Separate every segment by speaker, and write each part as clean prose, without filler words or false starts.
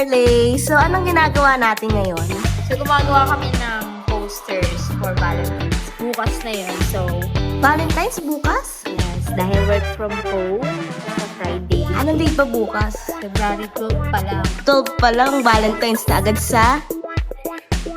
Speaker 1: Carly! So, anong ginagawa natin ngayon?
Speaker 2: So, gumagawa kami ng posters for Valentine's. Bukas na yun. So,
Speaker 1: Valentine's bukas?
Speaker 2: yes, dahil work from home sa Friday.
Speaker 1: Anong date pa bukas?
Speaker 2: February 12 pa lang.
Speaker 1: 12 pa lang, Valentine's na agad sa...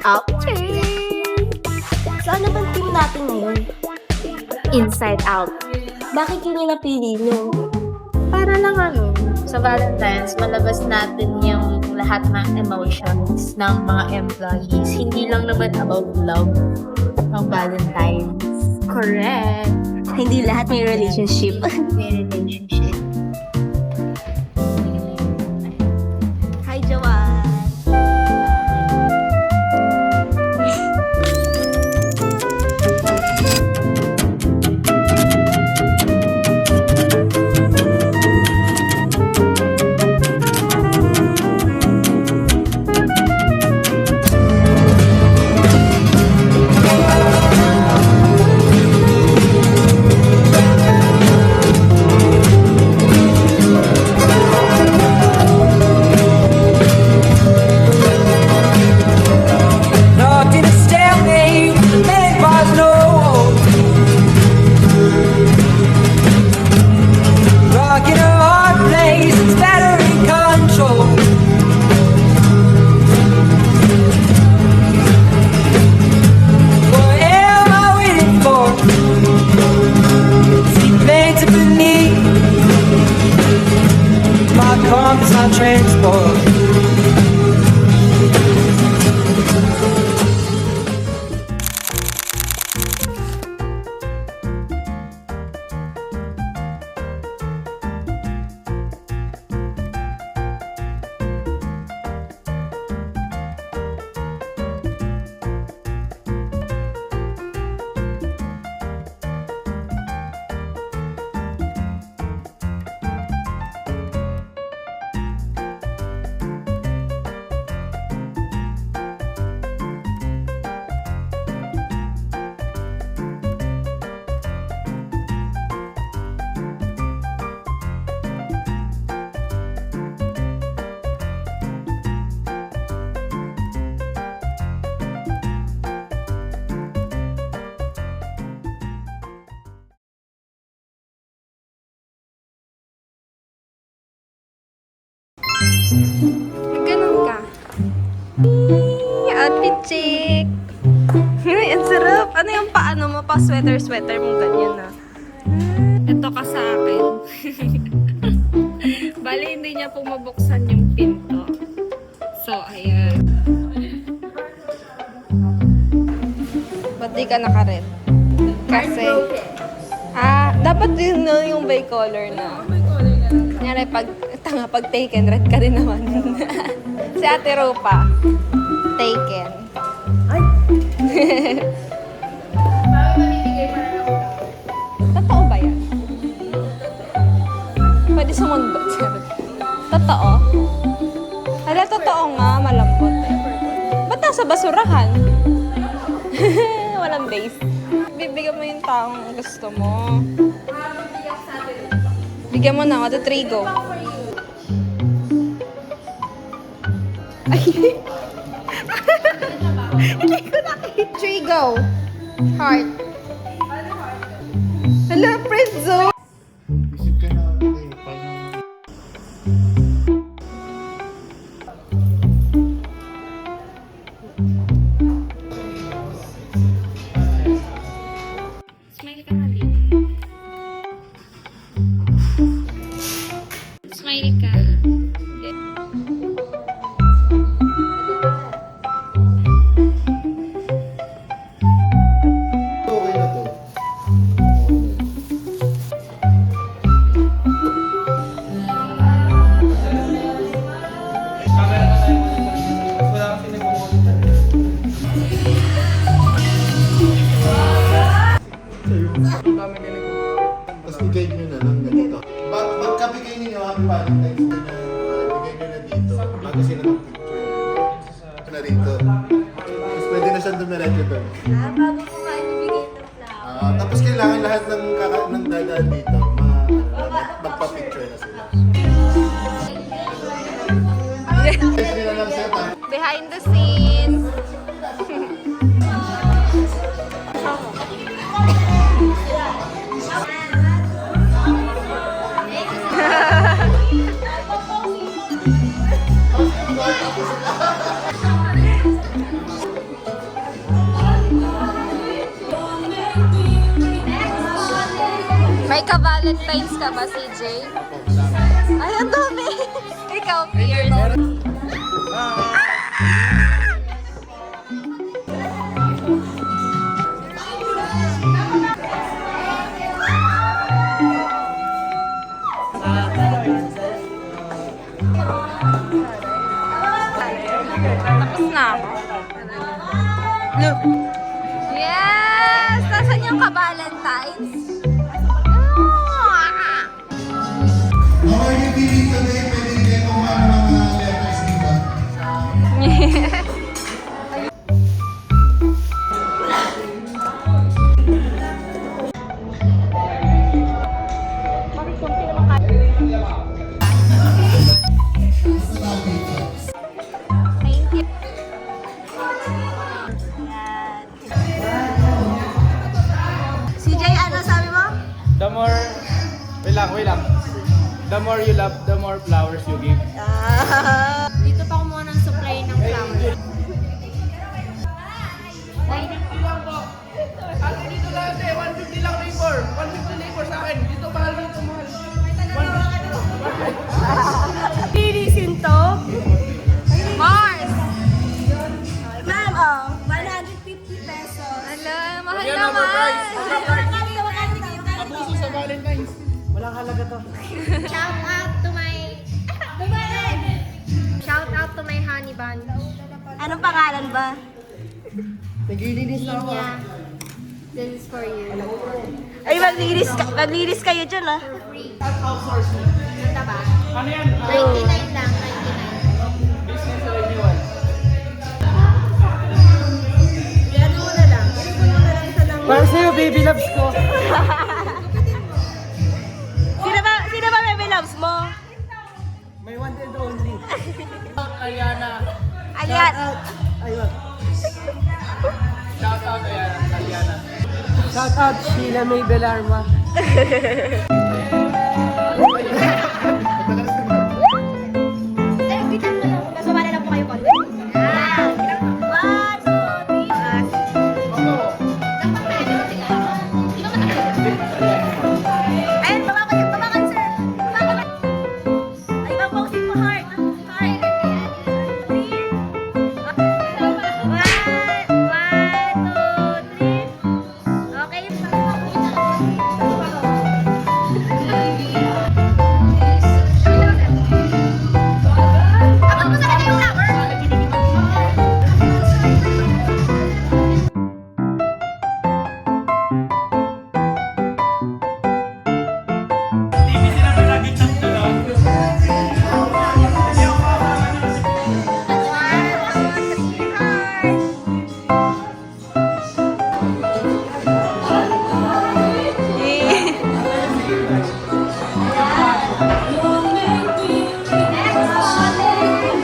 Speaker 2: Ouchie!
Speaker 1: So, ano bang team natin ngayon?
Speaker 2: Inside Out.
Speaker 1: Bakit yun yung napili nyo?
Speaker 2: Para lang sa Valentine's, malabas natin yung lahat ng emotions ng mga employees. Hindi lang naman about love ang Valentine's. Correct.
Speaker 1: Hindi lahat may relationship.
Speaker 2: May relationship.
Speaker 1: Hi, Joanne!
Speaker 3: Knocking a stalemate, the man was no hope. Rocking a hard place, it's battery control. What am I waiting for? See planes beneath my compass, my transport.
Speaker 4: Ganun ka. Outfit chick. Ay, ang sarap. Ano yung paano mo? Pa sweater mo ganyan na. Ito ka sa akin. Bali, hindi niya po mabuksan yung pinto. So, ayan. Ba't di ka naka-red? Kasi, dapat yun na yung bicolor na. Kunyari, pag taken, red ka rin naman. Si Ate Rupa, taken. Ay! Totoo ba yan? Pwede sumundot. Totoo? Hala, totoo nga, malambot eh. Ba't nasa basurahan? Walang base. Bibigyan mo yung taong gusto mo. Bigyan mo na, 1, 2, 3, go. Ay! Hindi ko nakita. 3, go. Heart. Hello, Prinzo!
Speaker 5: Isip ka na, parang...
Speaker 4: Smiley ka na din. Smiley ka.
Speaker 5: Okay na to. Tapos i-guide nyo na lang ganito. Magkabigay ninyo Happy Valentine's Day na bigay nyo na dito. Bago sila mag-picture. Na rito. Tapos pwede na siya dumiretso doon.
Speaker 1: Bago ko kayo ibigay ng flower.
Speaker 5: Tapos kailangan lahat ng dadaan dito magpa-picture na sila.
Speaker 4: Behind the scenes. May ka-Valentine's ka ba, CJ? Ay, ang dami! Ikaw, Pierce. Tapos na ako. Look! Yes! Nasaan yung ka-Valentine's?
Speaker 5: Okay, yung piling kami, pwede din kung ano mga letters dito.
Speaker 4: Thank you.
Speaker 1: CJ, ano sabi mo?
Speaker 6: The more, wait lang. The more you love, the more flowers you give.
Speaker 2: Dito pa kumuha ng supply ng flowers.
Speaker 6: Dito lang, 150 lang labor. 150 labor sa akin. Dito mahal, dito mahal.
Speaker 1: Lilisin to?
Speaker 4: Mars!
Speaker 1: Ma'am, oh, 150 pesos.
Speaker 4: Ala, mahal
Speaker 6: Yan,
Speaker 4: naman.
Speaker 6: overpriced. Abuso sa Valentine's. Walang halaga to.
Speaker 2: Shout out to my honey bun.
Speaker 1: Anong pangalan ba?
Speaker 6: Naglilinis na ako.
Speaker 2: Yeah. This is for you.
Speaker 1: Ay, maglinis kayo dyan, ah.
Speaker 2: Ganda ba?
Speaker 6: Ano yan?
Speaker 2: 99 lang, 99.
Speaker 6: Business renewal.
Speaker 1: Ano mo na lang? Ano mo na lang isa lang?
Speaker 6: Para sa'yo, baby loves ko.
Speaker 1: Sino ba baby loves mo?
Speaker 6: May one and only. Ayana.
Speaker 1: Ayan.
Speaker 6: Shout out, Ayana. Shout out, Sheila May Belarma.
Speaker 2: Bitan mo lang. Kasumali lang po kayo konti.
Speaker 1: One, two, three. Ayun, babakan, sir. Babakan. Ay, ibang posing mo, heart. Heart. Three. One, two, three. Okay. Ako mo sa yung flower.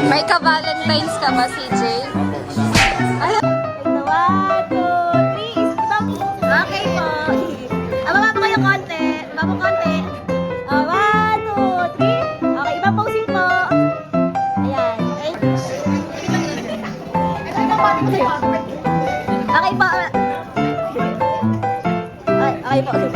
Speaker 4: May ka-Valentine's ka ba, CJ? Ay,
Speaker 1: One, two, three. Okay po. Baba po kayo konti. Baba po konti. One, two, three. Okay, ibang posing po. Ayan. Okay po. Okay po.